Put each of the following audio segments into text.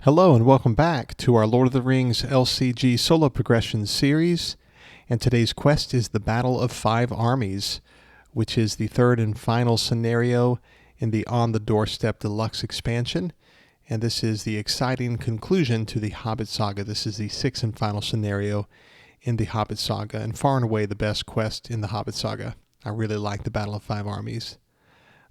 Hello and welcome back to our Lord of the Rings LCG solo progression series, and today's quest is the Battle of Five Armies, which is the third and final scenario in the On the Doorstep Deluxe expansion, and this is the exciting conclusion to the Hobbit Saga. This is the sixth and final scenario in the Hobbit Saga, and far and away the best quest in the Hobbit Saga. I really like the Battle of Five Armies.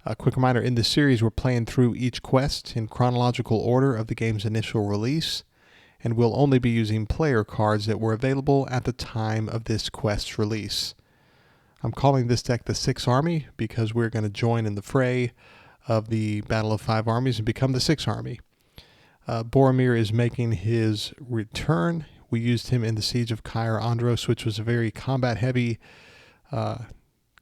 A quick reminder, in this series we're playing through each quest in chronological order of the game's initial release, and we'll only be using player cards that were available at the time of this quest's release. I'm calling this deck the Six Army because we're going to join in the fray of the Battle of Five Armies and become the Six Army. Boromir is making his return. We used him in the Siege of Caer Andros, which was a very combat-heavy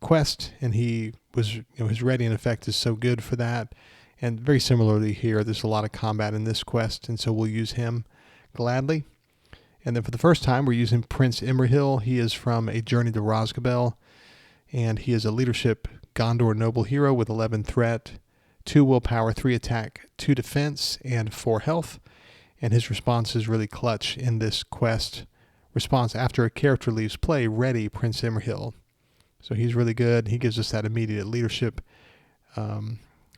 quest, and he was, his ready in effect is so good for that. And very similarly here, there's a lot of combat in this quest, and so we'll use him gladly. And then for the first time, we're using Prince Imrahil. He is from A Journey to Rosgobel, and he is a leadership Gondor noble hero with 11 threat, 2 willpower, 3 attack, 2 defense, and 4 health. And his response is really clutch in this quest. Response after a character leaves play, ready Prince Imrahil. So he's really good. He gives us that immediate leadership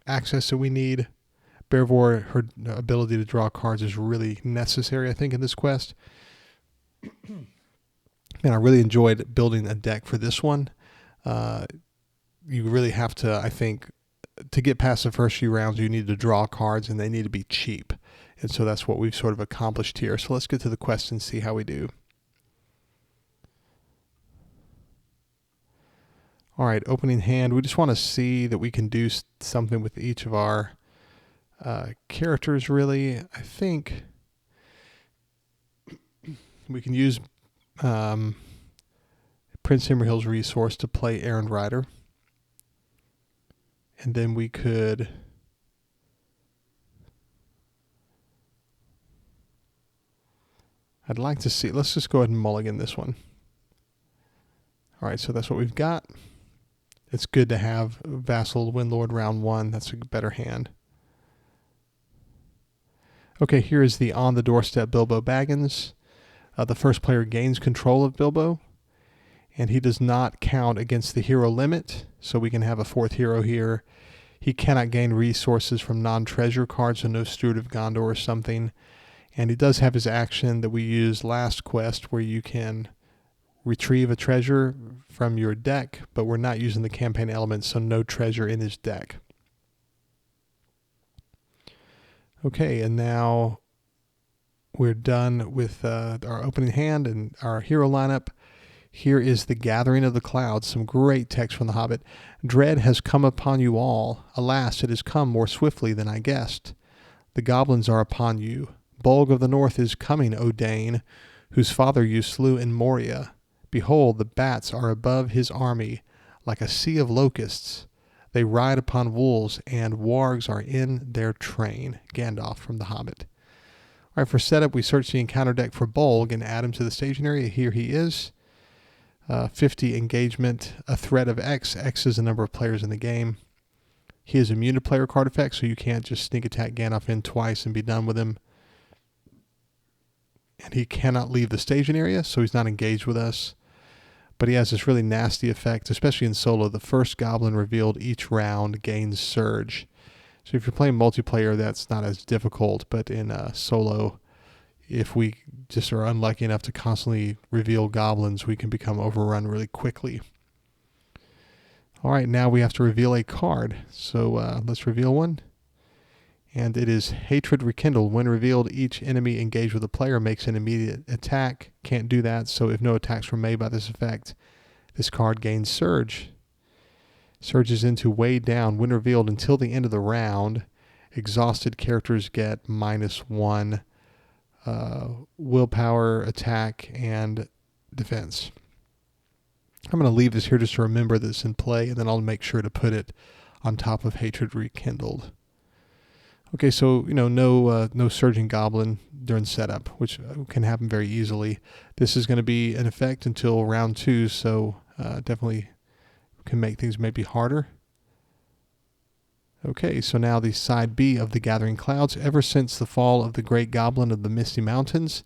access that we need. Beorvor, her ability to draw cards is really necessary, I think, in this quest. And I really enjoyed building a deck for this one. You really have to, I think, to get past the first few rounds, you need to draw cards, and they need to be cheap. And so that's what we've sort of accomplished here. So let's get to the quest and see how we do. All right, opening hand. We just want to see that we can do something with each of our characters, really. I think we can use Prince Imrahil's resource to play Errand Rider. And then we could... I'd like to see... Let's just go ahead and mulligan this one. All right, so that's what we've got. It's good to have Vassal Windlord round 1. That's a better hand. Okay, here is the On the Doorstep Bilbo Baggins. The first player gains control of Bilbo, and he does not count against the hero limit, so we can have a 4th hero here. He cannot gain resources from non-treasure cards, so no Steward of Gondor or something. And he does have his action that we used last quest, where you can retrieve a treasure from your deck, but we're not using the campaign elements, so no treasure in his deck. Okay, and now we're done with our opening hand and our hero lineup. Here is the Gathering of the Clouds, some great text from The Hobbit. Dread has come upon you all. Alas, it has come more swiftly than I guessed. The goblins are upon you. Bolg of the North is coming, O Dane, whose father you slew in Moria. Behold, the bats are above his army, like a sea of locusts. They ride upon wolves, and wargs are in their train. Gandalf from The Hobbit. All right, for setup, we search the encounter deck for Bolg and add him to the staging area. Here he is. 50 engagement, a threat of X. X is the number of players in the game. He is immune to player card effects, so you can't just sneak attack Gandalf in twice and be done with him. And he cannot leave the staging area, so he's not engaged with us. But he has this really nasty effect, especially in solo. The first goblin revealed each round gains Surge. So if you're playing multiplayer, that's not as difficult. But in solo, if we just are unlucky enough to constantly reveal goblins, we can become overrun really quickly. All right, now we have to reveal a card. So let's reveal one. And it is Hatred Rekindled. When revealed, each enemy engaged with a player makes an immediate attack. Can't do that, so if no attacks were made by this effect, this card gains Surge. Surges into Weighed Down. When revealed until the end of the round, exhausted characters get -1 willpower, attack, and defense. I'm going to leave this here just to remember this in play, and then I'll make sure to put it on top of Hatred Rekindled. Okay, so, no Surging Goblin during setup, which can happen very easily. This is going to be in effect until round 2, so definitely can make things maybe harder. Okay, so now the side B of the Gathering Clouds. Ever since the fall of the great goblin of the Misty Mountains,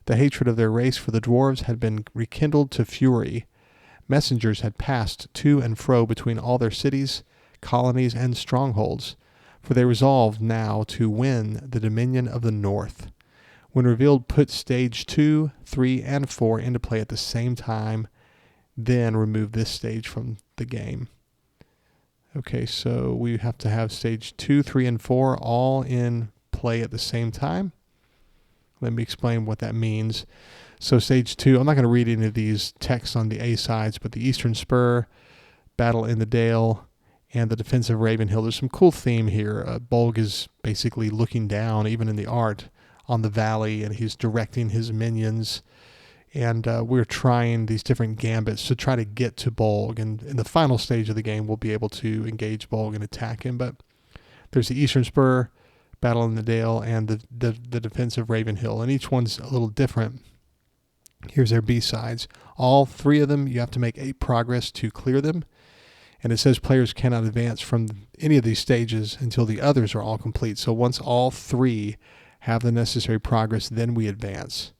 the hatred of their race for the dwarves had been rekindled to fury. Messengers had passed to and fro between all their cities, colonies, and strongholds, for they resolved now to win the dominion of the North. When revealed, put stage 2, 3, and 4 into play at the same time, then remove this stage from the game. Okay, so we have to have stage 2, 3, and 4 all in play at the same time. Let me explain what that means. So stage 2, I'm not going to read any of these texts on the A sides, but the Eastern Spur, Battle in the Dale, and the Defense of Ravenhill. There's some cool theme here. Bolg is basically looking down, even in the art, on the valley, and he's directing his minions. And we're trying these different gambits to try to get to Bolg. And in the final stage of the game, we'll be able to engage Bolg and attack him. But there's the Eastern Spur, Battle in the Dale, and the Defense of Ravenhill. And each one's a little different. Here's their B-sides. All 3 of them, you have to make 8 progress to clear them. And it says players cannot advance from any of these stages until the others are all complete. So once all 3 have the necessary progress, then we advance.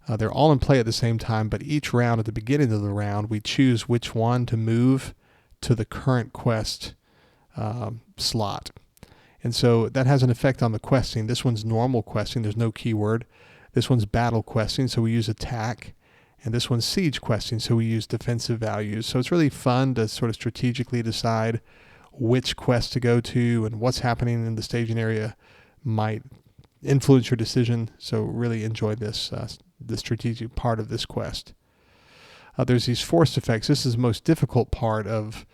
They're all in play at the same time, but each round, at the beginning of the round, we choose which one to move to the current quest slot. And so that has an effect on the questing. This one's normal questing. There's no keyword. This one's battle questing, so we use attack. And this one's siege questing, so we use defensive values. So it's really fun to sort of strategically decide which quest to go to, and what's happening in the staging area might influence your decision. So really enjoy this the strategic part of this quest. There's these forced effects. This is the most difficult part of,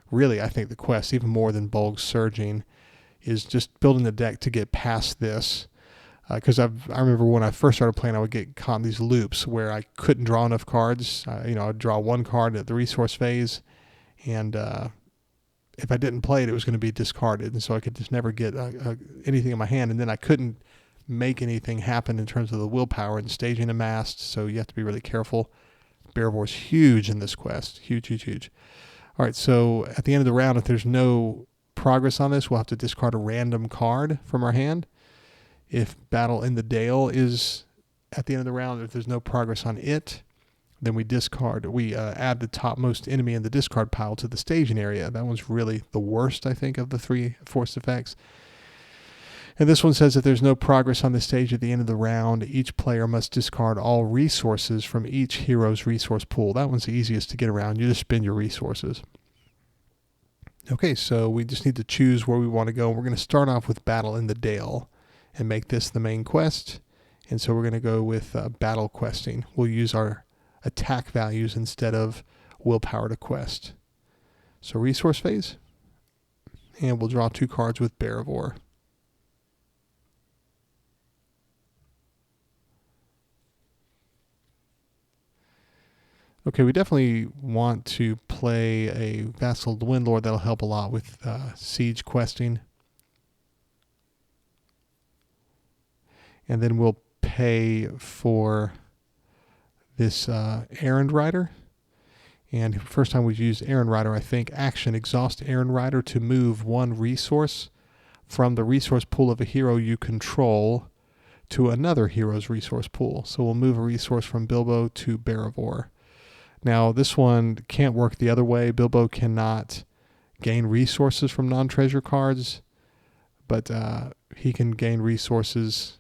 really, I think, the quest, even more than Bolg's surging, is just building the deck to get past this. Because I remember when I first started playing, I would get caught in these loops where I couldn't draw enough cards. I'd draw 1 card at the resource phase, and if I didn't play it, it was going to be discarded, and so I could just never get anything in my hand, and then I couldn't make anything happen in terms of the willpower and staging amassed, so you have to be really careful. Bearvor's huge in this quest. Huge, huge, huge. All right, so at the end of the round, if there's no progress on this, we'll have to discard a random card from our hand. If Battle in the Dale is at the end of the round, if there's no progress on it, then we discard. We add the topmost enemy in the discard pile to the staging area. That one's really the worst, I think, of the 3 forced effects. And this one says if there's no progress on the stage at the end of the round, each player must discard all resources from each hero's resource pool. That one's the easiest to get around. You just spend your resources. Okay, so we just need to choose where we want to go. We're going to start off with Battle in the Dale and make this the main quest. And so we're going to go with battle questing. We'll use our attack values instead of willpower to quest. So resource phase, and we'll draw 2 cards with Bearvor. Okay, we definitely want to play a Vassal Dwindlord. That'll help a lot with siege questing. And then we'll pay for this Errand Rider. And first time we've used Errand Rider, I think. Action, exhaust Errand Rider to move 1 resource from the resource pool of a hero you control to another hero's resource pool. So we'll move a resource from Bilbo to Bearvor. Now, this one can't work the other way. Bilbo cannot gain resources from non-treasure cards, but he can gain resources.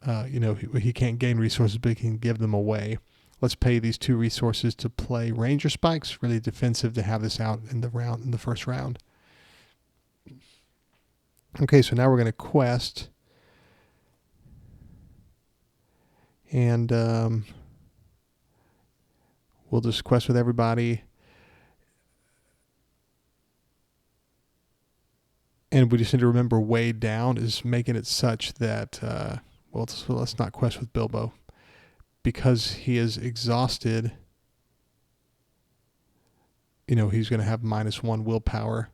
He can't gain resources, but he can give them away. Let's pay these 2 resources to play Ranger Spikes. Really defensive to have this out in the first round. Okay, so now we're going to quest. And we'll just quest with everybody. And we just need to remember way down is making it such that, let's not quest with Bilbo. Because he is exhausted, he's going to have -1 willpower.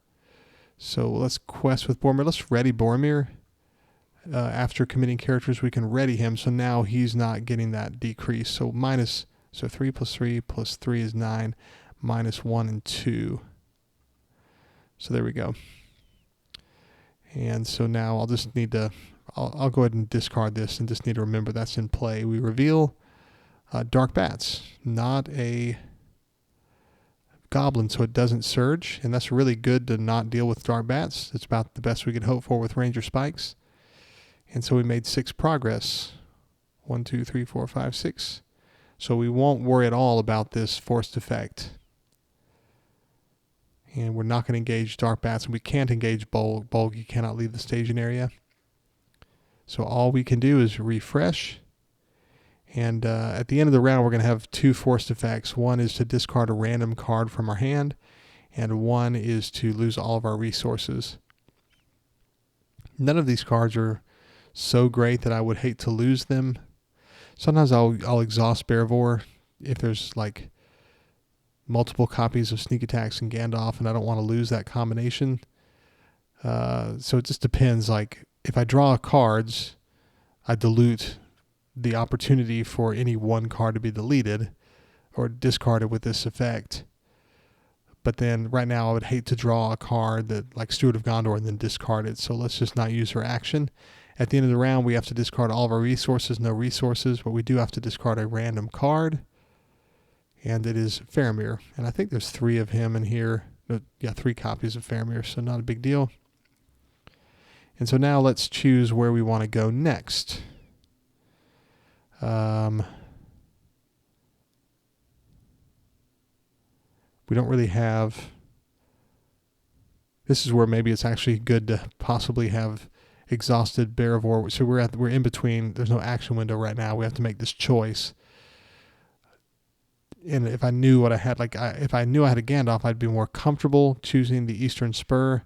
So let's quest with Boromir. Let's ready Boromir. After committing characters, we can ready him. So now he's not getting that decrease. So 3 plus 3 plus 3 is 9, -1 and 2. So there we go. And so now I'll just need to, I'll go ahead and discard this and just need to remember that's in play. We reveal Dark Bats, not a goblin, so it doesn't surge, and that's really good to not deal with Dark Bats. It's about the best we could hope for with Ranger Spikes. And so we made 6 progress. 1, 2, 3, 4, 5, 6. So we won't worry at all about this forced effect. And we're not going to engage Dark Bats, and we can't engage Bulg. Bulg, you cannot leave the staging area. So all we can do is refresh. And at the end of the round, we're going to have 2 forced effects. One is to discard a random card from our hand, and one is to lose all of our resources. None of these cards are so great that I would hate to lose them. Sometimes I'll exhaust Bearvor if there's like multiple copies of Sneak Attacks and Gandalf, and I don't want to lose that combination. So it just depends. Like if I draw cards, I dilute the opportunity for any one card to be deleted or discarded with this effect. But then right now I would hate to draw a card that like Steward of Gondor and then discard it. So let's just not use her action. At the end of the round, we have to discard all of our resources, no resources, but we do have to discard a random card. And it is Faramir. And I think there's 3 of him in here. No, yeah, 3 copies of Faramir, so not a big deal. And so now let's choose where we want to go next. We don't really have... This is where maybe it's actually good to possibly have exhausted Bearvor. So we're in between. There's no action window right now. We have to make this choice. And if I knew what I had, if I knew I had a Gandalf, I'd be more comfortable choosing the Eastern Spur.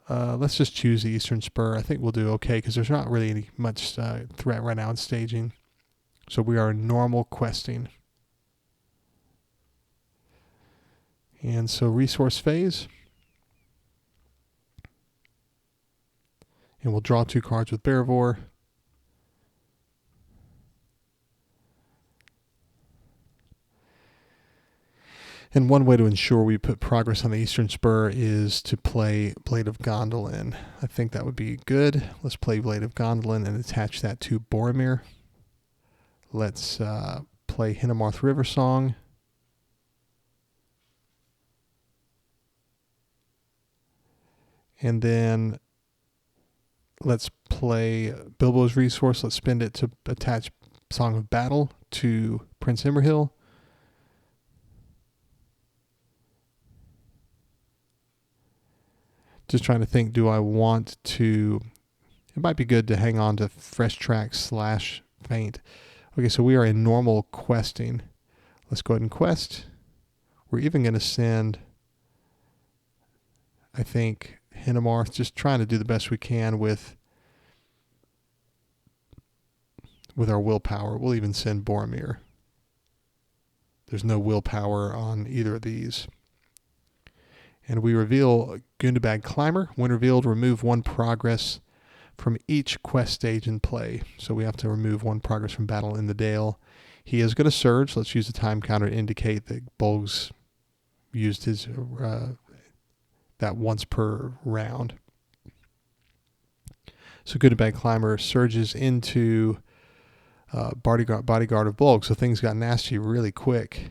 Let's just choose the Eastern Spur. I think we'll do okay because there's not really any much threat right now in staging. So we are in normal questing. And so resource phase. And we'll draw 2 cards with Bearvor. And one way to ensure we put progress on the Eastern Spur is to play Blade of Gondolin. I think that would be good. Let's play Blade of Gondolin and attach that to Boromir. Let's play Hinnomarth River Song. And then let's play Bilbo's resource. Let's spend it to attach Song of Battle to Prince Imrahil. Just trying to think, do I want to... It might be good to hang on to Fresh Track / Faint. Okay, so we are in normal questing. Let's go ahead and quest. We're even going to send, I think, Hinnomarth, just trying to do the best we can with our willpower. We'll even send Boromir. There's no willpower on either of these. And we reveal Gundabad Climber. When revealed, remove 1 progress from each quest stage in play. So we have to remove 1 progress from Battle in the Dale. He is going to surge. Let's use the time counter to indicate that Bolg's used his that once per round. So Gundabad Climber surges into bodyguard of Bolg. So things got nasty really quick.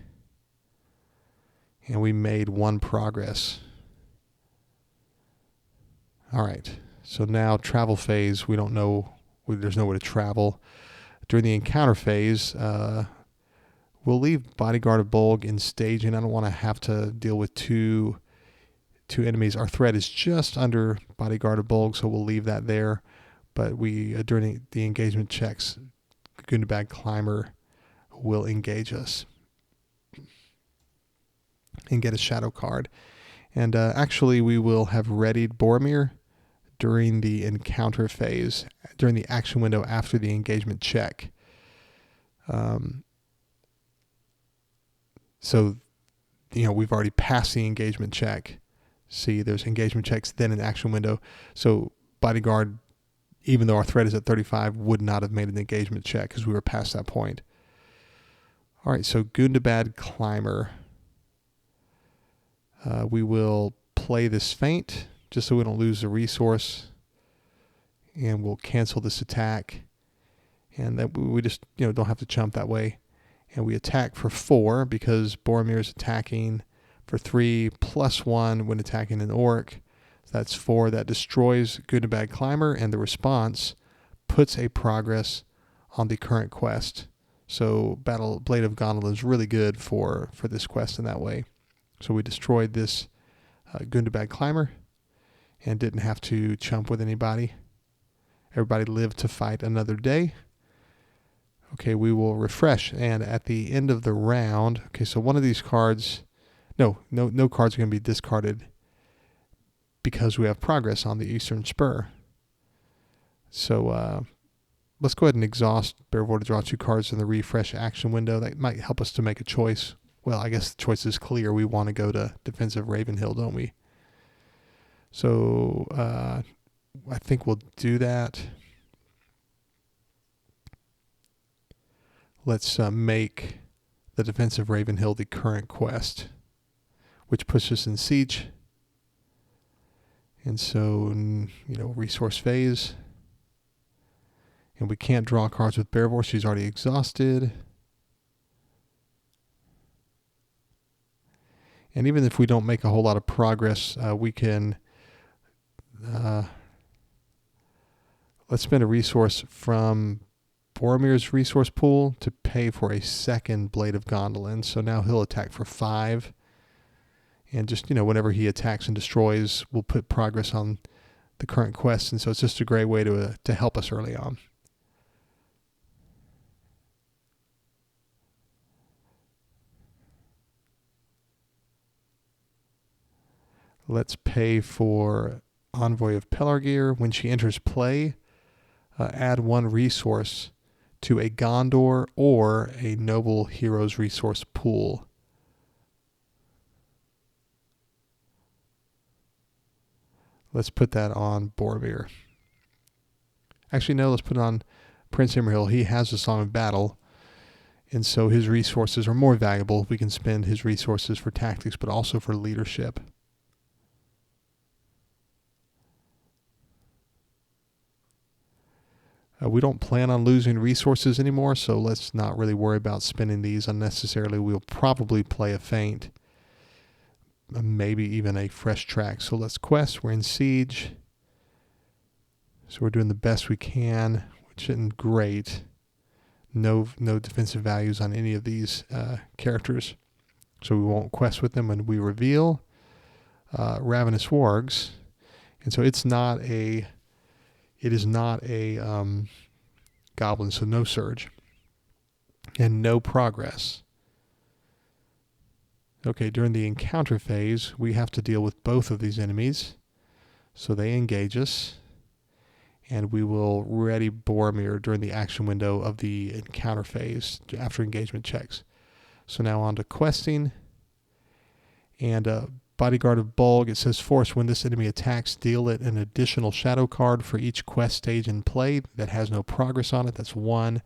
And we made 1 progress. All right. So now travel phase, we don't know. There's no way to travel. During the encounter phase, we'll leave Bodyguard of Bolg in staging. I don't want to have to deal with two enemies. Our threat is just under Bodyguard of Bolg, so we'll leave that there. But we during the engagement checks, Gundabad Climber will engage us and get a shadow card. And actually, we will have readied Boromir during the encounter phase, during the action window after the engagement check. So, we've already passed the engagement check. See, there's engagement checks, then an action window. So Bodyguard, even though our threat is at 35, would not have made an engagement check because we were past that point. All right, so Gundabad Climber. We will play this feint just so we don't lose the resource. And we'll cancel this attack. And that we just, don't have to chump that way. And we attack for 4 because Boromir is attacking for 3 plus 1 when attacking an orc. So that's 4. That destroys Good and Bad Climber, and the response puts a progress on the current quest. So Blade of Gondolin is really good for this quest in that way. So we destroyed this Good and Bad Climber and didn't have to chump with anybody. Everybody lived to fight another day. Okay, we will refresh, and at the end of the round, okay, so one of these cards, no cards are going to be discarded because we have progress on the Eastern Spur. So let's go ahead and exhaust Bearvor to draw 2 cards in the refresh action window. That might help us to make a choice. Well, I guess the choice is clear. We want to go to defensive Ravenhill, don't we? So I think we'll do that. Let's make the defensive Ravenhill the current quest, which puts us in siege. And so, resource phase. And we can't draw cards with Bearvor. She's already exhausted. And even if we don't make a whole lot of progress, we can... let's spend a resource from Boromir's resource pool to pay for a second Blade of Gondolin. So now he'll attack for 5. And just, whenever he attacks and destroys, we'll put progress on the current quest. And so it's just a great way to help us early on. Let's pay for Envoy of Pelargir. When she enters play, add 1 resource to a Gondor or a Noble Heroes resource pool. Let's put that on Boromir. Actually, no, let's put it on Prince Imrahil. He has a Song of Battle, and so his resources are more valuable. We can spend his resources for tactics, but also for leadership. We don't plan on losing resources anymore, so let's not really worry about spending these unnecessarily. We'll probably play a feint, maybe even a fresh track. So let's quest. We're in siege. So we're doing the best we can, which isn't great. No defensive values on any of these characters. So we won't quest with them when we reveal Ravenous Wargs. And so it is not a goblin, so no surge and no progress. Okay, during the encounter phase, we have to deal with both of these enemies. So they engage us, and we will ready Boromir during the action window of the encounter phase after engagement checks. So now on to questing. And Bodyguard of Bolg, it says force. When this enemy attacks, deal it an additional shadow card for each quest stage in play that has no progress on it. That's 1.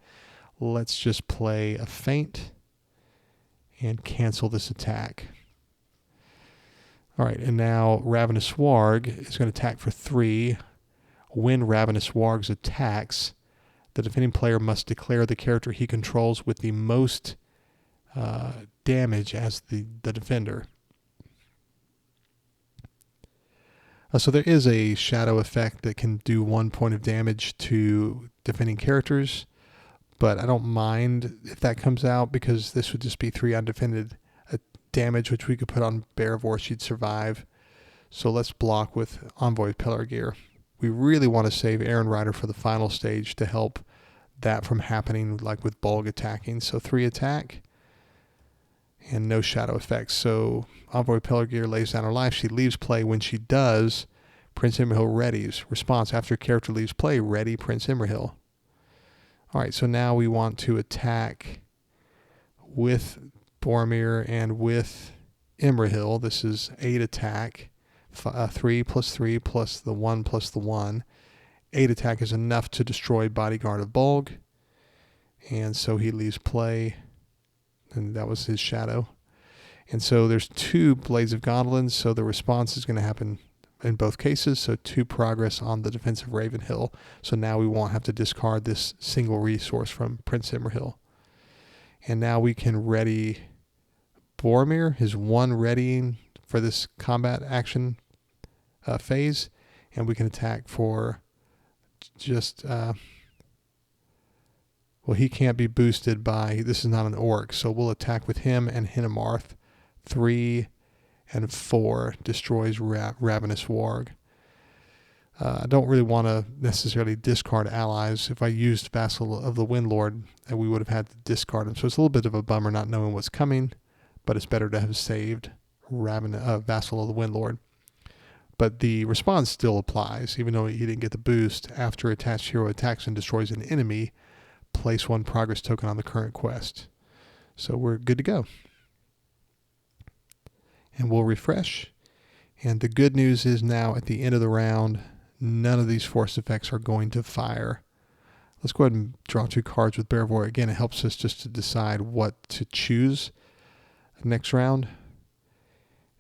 Let's just play a feint and cancel this attack. All right, and now Ravenous Warg is going to attack for 3. When Ravenous Wargs attacks, the defending player must declare the character he controls with the most damage as the defender. So there is a shadow effect that can do 1 point of damage to defending characters, but I don't mind if that comes out because this would just be 3 undefended damage, which we could put on Bearvor. She'd survive. So let's block with Envoy of Pelargir. We really want to save Aaron Rider for the final stage to help that from happening, like with Bolg attacking. So 3 attack and no shadow effects. So Envoy Pelargir lays down her life. She leaves play. When she does, Prince Imrahil readies. Response: after character leaves play, ready Prince Imrahil. All right, so now we want to attack with Boromir and with Imrahil. This is 8 attack. 3 plus 3 plus the 1 plus the 1. 8 attack is enough to destroy Bodyguard of Bolg. And so he leaves play. And that was his shadow. And so there's 2 Blades of Gondolin, so the response is going to happen in both cases, so 2 progress on the defensive Ravenhill. So now we won't have to discard this single resource from Prince Imrahil. And now we can ready Boromir, his 1 readying for this combat action phase, and we can attack for just well, he can't be boosted by, this is not an orc, so we'll attack with him and Hinamarth. 3 and 4 destroys Ravenous Warg. I don't really want to necessarily discard allies. If I used Vassal of the Windlord, we would have had to discard them. So it's a little bit of a bummer not knowing what's coming, but it's better to have saved Vassal of the Windlord. But the response still applies, even though he didn't get the boost. After attached hero attacks and destroys an enemy, place 1 progress token on the current quest. So we're good to go. And we'll refresh. And the good news is now at the end of the round, none of these force effects are going to fire. Let's go ahead and draw 2 cards with Bearvor. Again, it helps us just to decide what to choose next round.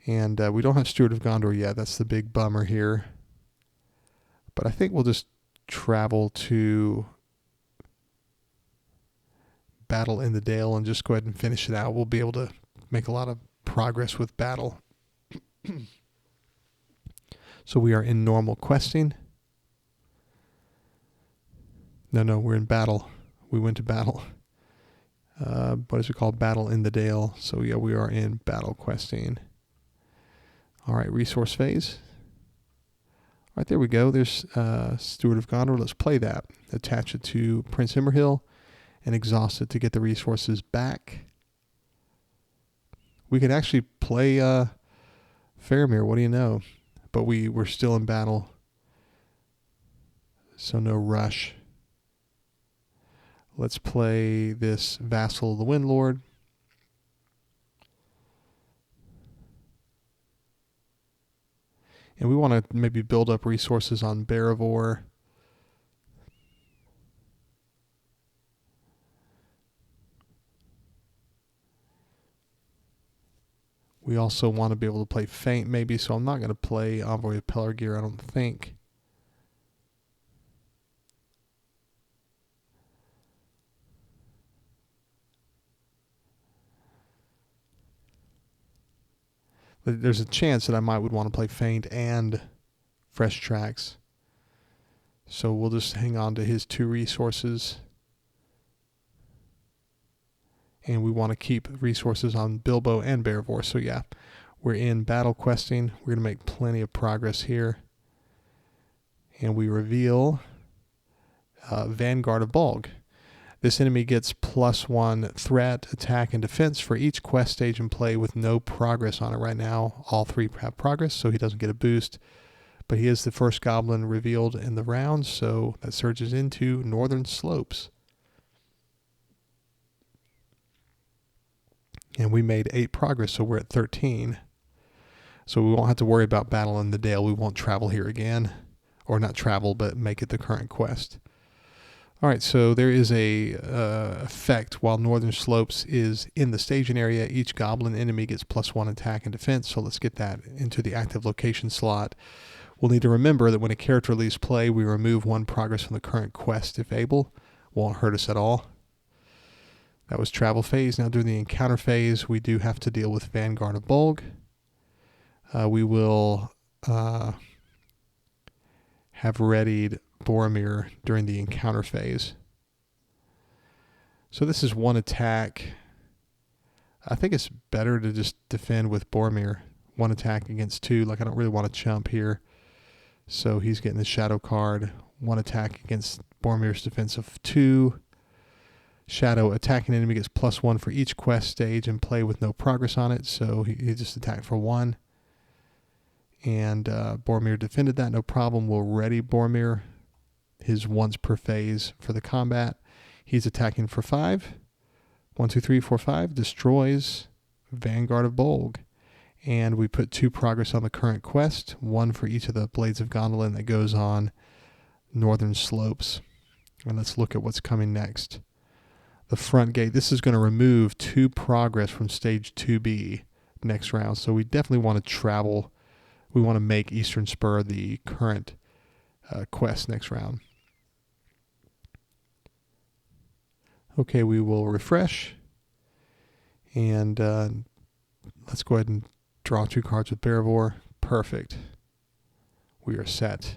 And we don't have Steward of Gondor yet. That's the big bummer here. But I think we'll just travel to Battle in the Dale and just go ahead and finish it out. We'll be able to make a lot of progress with battle. So we are in normal questing. No, we're in battle. We went to battle. What is it called? Battle in the Dale. So yeah, we are in battle questing. All right, resource phase. All right, there we go. There's Steward of Gondor. Let's play that. Attach it to Prince Imrahil and exhaust it to get the resources back. We could actually play Faramir. What do you know? But we're still in battle, so no rush. Let's play this Vassal of the Windlord. And we want to maybe build up resources on Bearvor. We also want to be able to play Feint maybe, so I'm not going to play Envoy of Pelargir, I don't think. There's a chance that I would want to play Feint and Fresh Tracks. So we'll just hang on to his 2 resources. And we want to keep resources on Bilbo and Bearvor. So yeah, we're in battle questing. We're going to make plenty of progress here. And we reveal Vanguard of Bolg. This enemy gets +1 threat, attack, and defense for each quest stage in play with no progress on it. Right now, all 3 have progress, so he doesn't get a boost. But he is the first goblin revealed in the round, so that surges into Northern Slopes. And we made 8 progress, so we're at 13. So we won't have to worry about Battle in the Dale. We won't travel here again. Or not travel, but make it the current quest. All right, so there is a effect while Northern Slopes is in the staging area. Each goblin enemy gets +1 attack and defense, so let's get that into the active location slot. We'll need to remember that when a character leaves play, we remove 1 progress from the current quest if able. Won't hurt us at all. That was travel phase. Now during the encounter phase, we do have to deal with Vanguard of Bolg. We will have readied Boromir during the encounter phase. So this is 1 attack. I think it's better to just defend with Boromir. 1 attack against 2. Like, I don't really want to chump here. So he's getting the Shadow card. 1 attack against Boromir's defense of 2. Shadow, attacking enemy gets +1 for each quest stage and play with no progress on it. So he just attacked for 1. And Boromir defended that, no problem. We'll ready Boromir, his once per phase for the combat. He's attacking for 5. 1, 2, 3, 4, 5. Destroys Vanguard of Bolg. And we put 2 progress on the current quest. 1 for each of the Blades of Gondolin that goes on Northern Slopes. And let's look at what's coming next. The front gate. This is going to remove 2 progress from stage 2B next round. So we definitely want to travel We want to make Eastern Spur the current quest next round. Okay, we will refresh. And let's go ahead and draw 2 cards with Barivore. Perfect. We are set.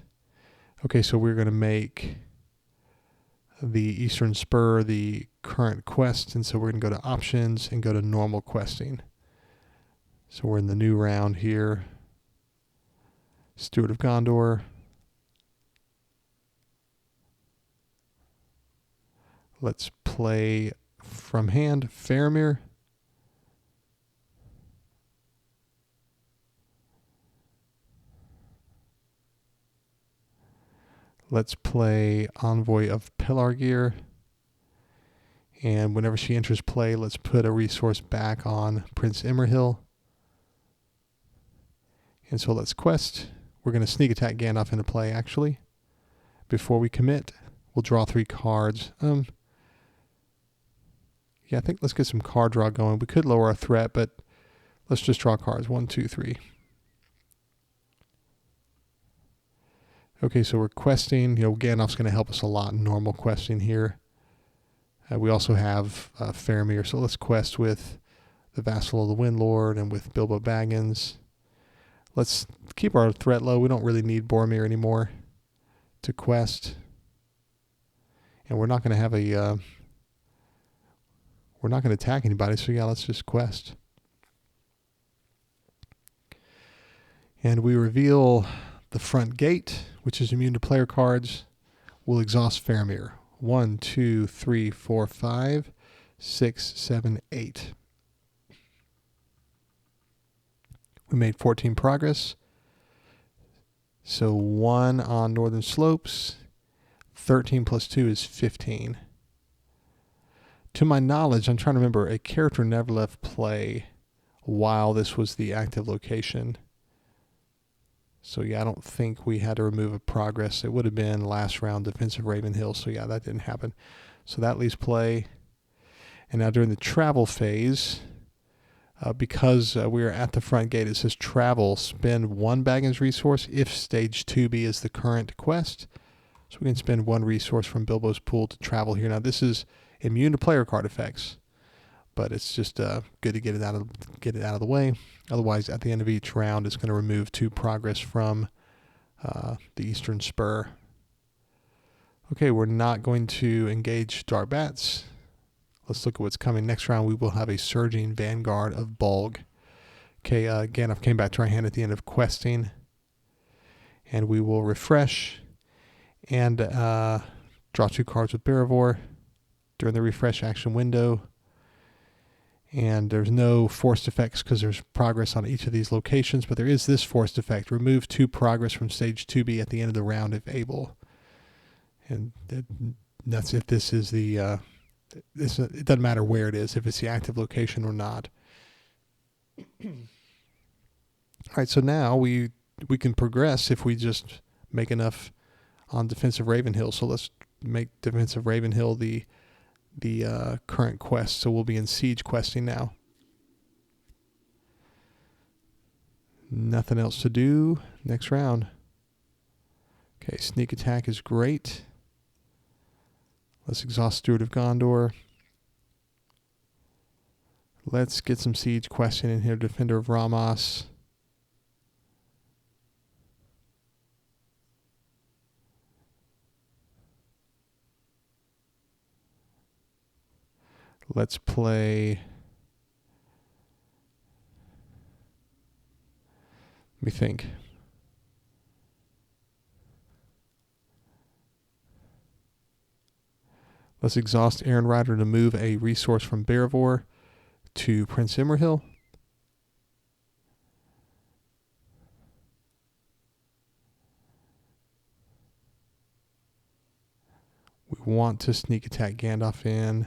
Okay, so we're going to make the Eastern Spur the current quest, and so we're going to go to options and go to normal questing. So we're in the new round here. Steward of Gondor. Let's play from hand Faramir. Let's play Envoy of Pelargir. And whenever she enters play, let's put a resource back on Prince Imrahil. And so let's quest. We're going to sneak attack Gandalf into play, actually. Before we commit, we'll draw 3 cards. Yeah, I think let's get some card draw going. We could lower our threat, but let's just draw cards. 1, 2, 3. Okay, so we're questing. Gandalf's going to help us a lot in normal questing here. We also have Faramir, so let's quest with the Vassal of the Windlord and with Bilbo Baggins. Let's keep our threat low. We don't really need Boromir anymore to quest. And we're not going to have we're not going to attack anybody, so yeah, let's just quest. And we reveal the front gate, which is immune to player cards. We'll exhaust Faramir. 1, 2, 3, 4, 5, 6, 7, 8. We made 14 progress. So 1 on Northern Slopes. 13 plus 2 is 15. To my knowledge, I'm trying to remember, a character never left play while this was the active location. So yeah, I don't think we had to remove a progress. It would have been last round defensive Ravenhill. So yeah, that didn't happen. So that leaves play. And now during the travel phase, because we are at the front gate, it says travel, spend 1 Baggins resource if stage 2B is the current quest. So we can spend 1 resource from Bilbo's pool to travel here. Now this is immune to player card effects, but it's just good to get it out of the way. Otherwise, at the end of each round, it's going to remove 2 progress from the Eastern Spur. Okay, we're not going to engage Dark Bats. Let's look at what's coming. Next round, we will have a Surging Vanguard of Bolg. Okay, Gandalf came back to our hand at the end of questing. And we will refresh and draw 2 cards with Barivore during the refresh action window. And there's no forced effects because there's progress on each of these locations, but there is this forced effect. Remove 2 progress from stage 2B at the end of the round if able. And that's if this is the... it doesn't matter where it is, if it's the active location or not. All right, so now we can progress if we just make enough on defensive Ravenhill. So let's make defensive Ravenhill the current quest. So we'll be in siege questing now. Nothing else to do. Next round. Okay, sneak attack is great. Let's exhaust Steward of Gondor. Let's get some siege questing in here. Defender of Ramos. Let's play... Let me think. Let's exhaust Aaron Rider to move a resource from Barivore to Prince Imrahil. We want to sneak attack Gandalf in.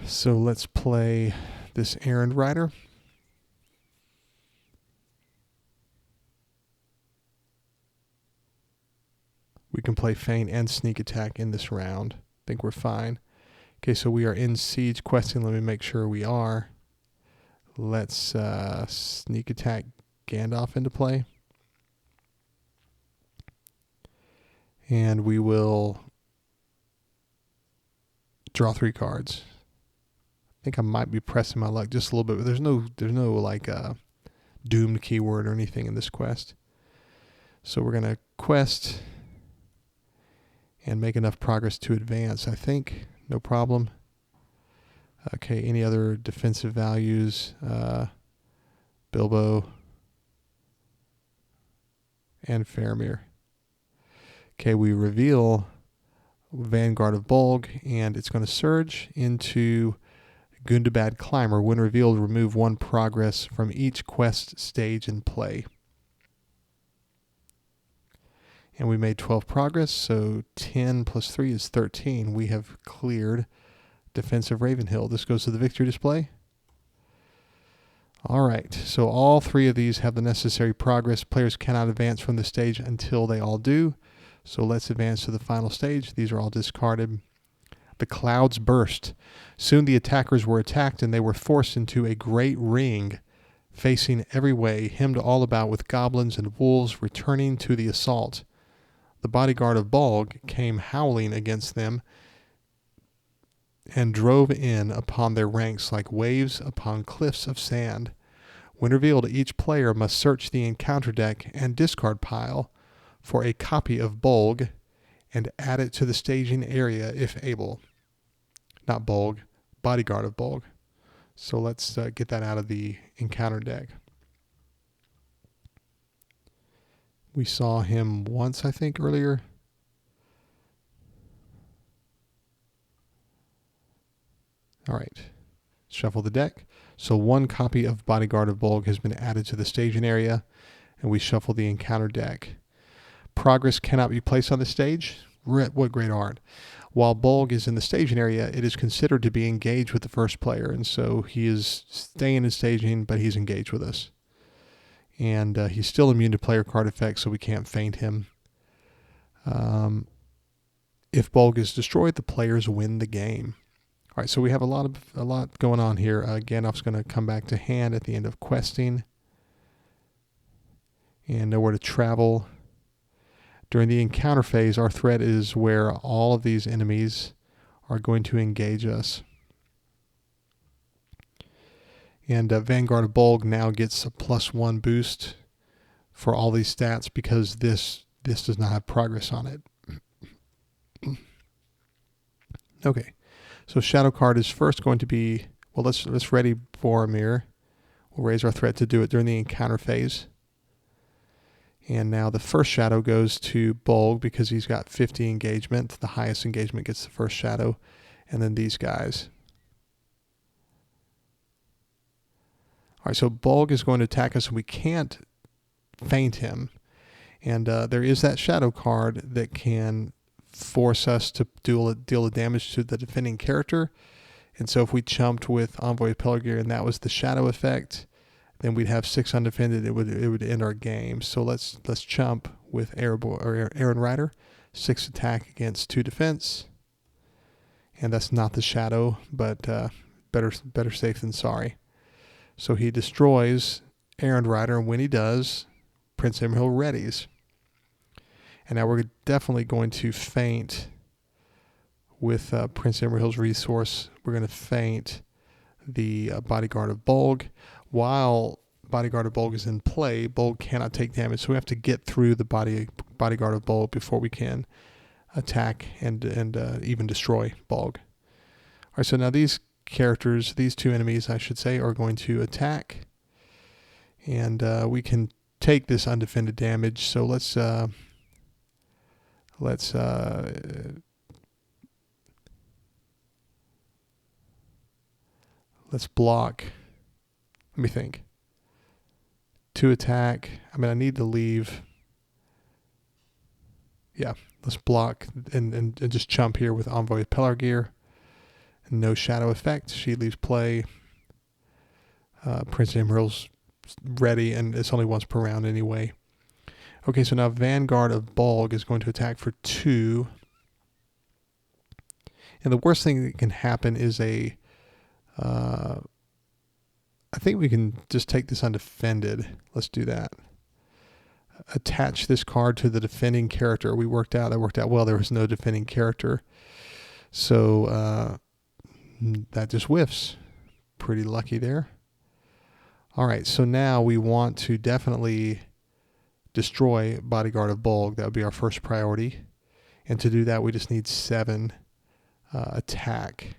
So let's play this Errand Rider. We can play feint and sneak attack in this round. I think we're fine. Okay, so we are in siege questing. Let me make sure we are. Let's sneak attack Gandalf into play. And we will draw 3 cards. I think I might be pressing my luck just a little bit, but there's no like doomed keyword or anything in this quest. So we're gonna quest and make enough progress to advance, I think. No problem. Okay, any other defensive values? Bilbo and Faramir. Okay, we reveal Vanguard of Bolg, and it's going to surge into Gundabad Climber. When revealed, remove 1 progress from each quest stage in play. And we made 12 progress, so 10 plus 3 is 13. We have cleared Defensive Ravenhill. This goes to the victory display. All right, so all 3 of these have the necessary progress. Players cannot advance from the stage until they all do. So let's advance to the final stage. These are all discarded. The clouds burst. Soon the attackers were attacked, and they were forced into a great ring, facing every way, hemmed all about with goblins and wolves returning to the assault. The bodyguard of Bolg came howling against them and drove in upon their ranks like waves upon cliffs of sand. When revealed, each player must search the encounter deck and discard pile for a copy of Bolg and add it to the staging area if able. Not Bolg, bodyguard of Bolg. So let's get that out of the encounter deck. We saw him once, I think, earlier. All right. Shuffle the deck. So 1 copy of Bodyguard of Bolg has been added to the staging area, and we shuffle the encounter deck. Progress cannot be placed on the stage. What great art. While Bolg is in the staging area, it is considered to be engaged with the first player, and so he is staying in staging, but he's engaged with us. And he's still immune to player card effects, so we can't feint him. If Bolg is destroyed, the players win the game. All right, so we have a lot going on here. Gandalf's going to come back to hand at the end of questing, and nowhere to travel. During the encounter phase, our threat is where all of these enemies are going to engage us. And Vanguard of Bolg now gets a +1 boost for all these stats because this does not have progress on it. Okay, so Shadow card is first going to be, well, let's ready Boromir. We'll raise our threat to do it during the encounter phase. And now the first shadow goes to Bolg because he's got 50 engagement. The highest engagement gets the first shadow. And then these guys. All right, so Bolg is going to attack us, and we can't feint him. And there is that shadow card that can force us to deal the damage to the defending character. And so if we chumped with Envoy of Pelargir and that was the shadow effect, then we'd have 6 undefended. It would end our game. So let's chump with Aaron Rider, 6 attack against 2 defense, and that's not the shadow, but better safe than sorry. So he destroys Aaron Rider, and when he does, Prince Imrahil readies. And now we're definitely going to feint with Prince Imrahil's resource. We're going to feint the Bodyguard of Bolg. While Bodyguard of Bolg is in play, Bolg cannot take damage, so we have to get through the Bodyguard of Bolg before we can attack and even destroy Bolg. All right, so now these characters, these 2 enemies, I should say, are going to attack, and we can take this undefended damage. So let's block. Let me think. 2 attack. I mean, I need to leave. Yeah, let's block and just chump here with Envoy of Pelargir. No shadow effect. She leaves play. Prince Imrahil's ready, and it's only once per round anyway. Okay, so now Vanguard of Bolg is going to attack for 2. And the worst thing that can happen is I think we can just take this undefended. Let's do that. Attach this card to the defending character. That worked out well. There was no defending character. So that just whiffs. Pretty lucky there. All right, so now we want to definitely destroy Bodyguard of Bolg. That would be our first priority. And to do that, we just need 7 attack.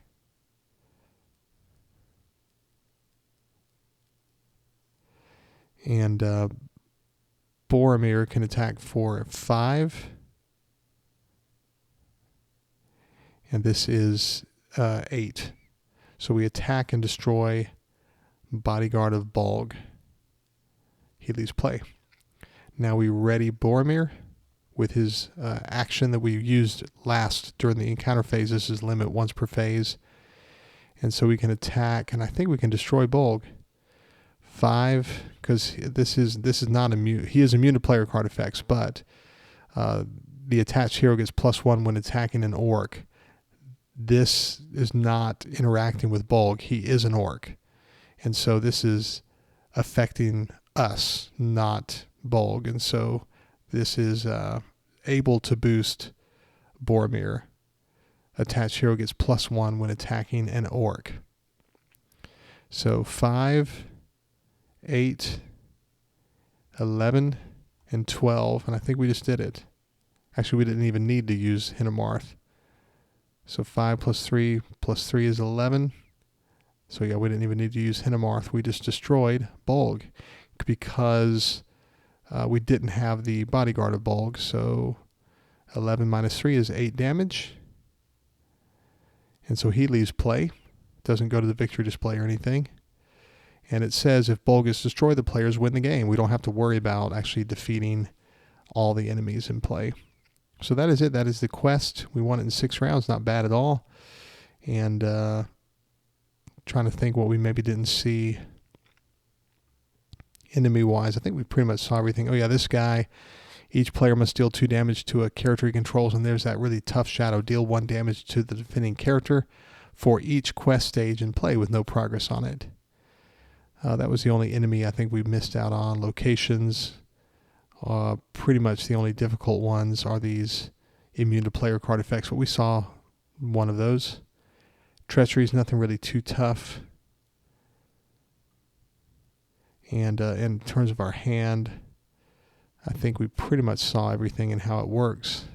And Boromir can attack for 5. And this is 8. So we attack and destroy Bodyguard of Bolg. He leaves play. Now we ready Boromir with his action that we used last during the encounter phase. This is limit once per phase. And so we can attack, and I think we can destroy Bolg. 5, because this is not immune. He is immune to player card effects, but the attached hero gets +1 when attacking an orc. This is not interacting with Bolg. He is an orc. And so this is affecting us, not Bolg. And so this is able to boost Boromir. Attached hero gets +1 when attacking an orc. So 5, 8, 11, and 12. And I think we just did it. Actually, we didn't even need to use Hinnemarth. So 5 + 3 + 3 is 11. So yeah, we didn't even need to use Hinnemarth. We just destroyed Bolg because we didn't have the Bodyguard of Bolg. So 11 - 3 is 8 damage. And so he leaves play. Doesn't go to the victory display or anything. And it says if Bolg is destroyed, the players win the game. We don't have to worry about actually defeating all the enemies in play. So that is it. That is the quest. We won it in 6 rounds. Not bad at all. And trying to think what we maybe didn't see enemy-wise. I think we pretty much saw everything. Oh, yeah, this guy. Each player must deal 2 damage to a character he controls. And there's that really tough shadow. Deal 1 damage to the defending character for each quest stage in play with no progress on it. That was the only enemy I think we missed out on. Locations. Pretty much the only difficult ones are these immune to player card effects, but we saw one of those. Treachery is nothing really too tough. And in terms of our hand, I think we pretty much saw everything and how it works.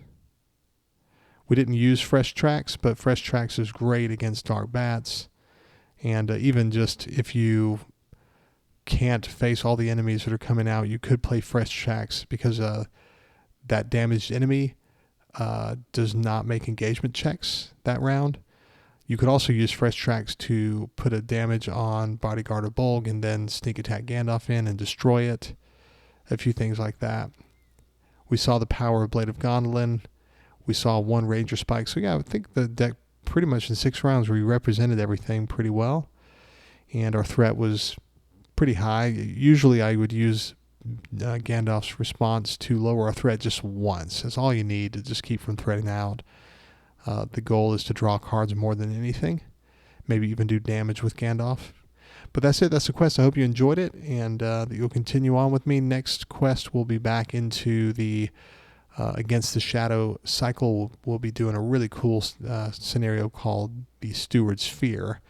We didn't use Fresh Tracks, but Fresh Tracks is great against Dark Bats. And even just if you can't face all the enemies that are coming out, you could play Fresh Tracks because that damaged enemy does not make engagement checks that round. You could also use Fresh Tracks to put a damage on Bodyguard of Bolg and then sneak attack Gandalf in and destroy it. A few things like that. We saw the power of Blade of Gondolin. We saw 1 Ranger Spike. So yeah, I think the deck pretty much in 6 rounds we represented everything pretty well. And our threat was pretty high. Usually I would use Gandalf's response to lower our threat just once. That's all you need to just keep from threatening out. The goal is to draw cards more than anything. Maybe even do damage with Gandalf. But that's it. That's the quest. I hope you enjoyed it and that you'll continue on with me. Next quest, we'll be back into the Against the Shadow cycle. We'll be doing a really cool scenario called the Steward's Fear.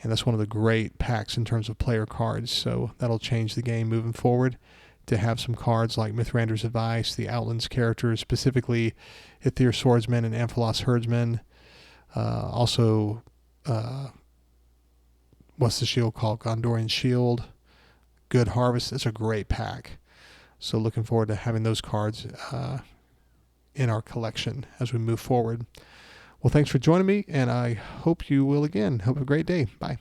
And that's one of the great packs in terms of player cards. So that'll change the game moving forward to have some cards like Mithrander's Advice, the Outlands characters, specifically Ithir Swordsman and Amphalos Herdsman. Also, what's the shield called? Gondorian Shield. Good Harvest. It's a great pack. So looking forward to having those cards in our collection as we move forward. Well, thanks for joining me, and I hope you will again. Have a great day. Bye.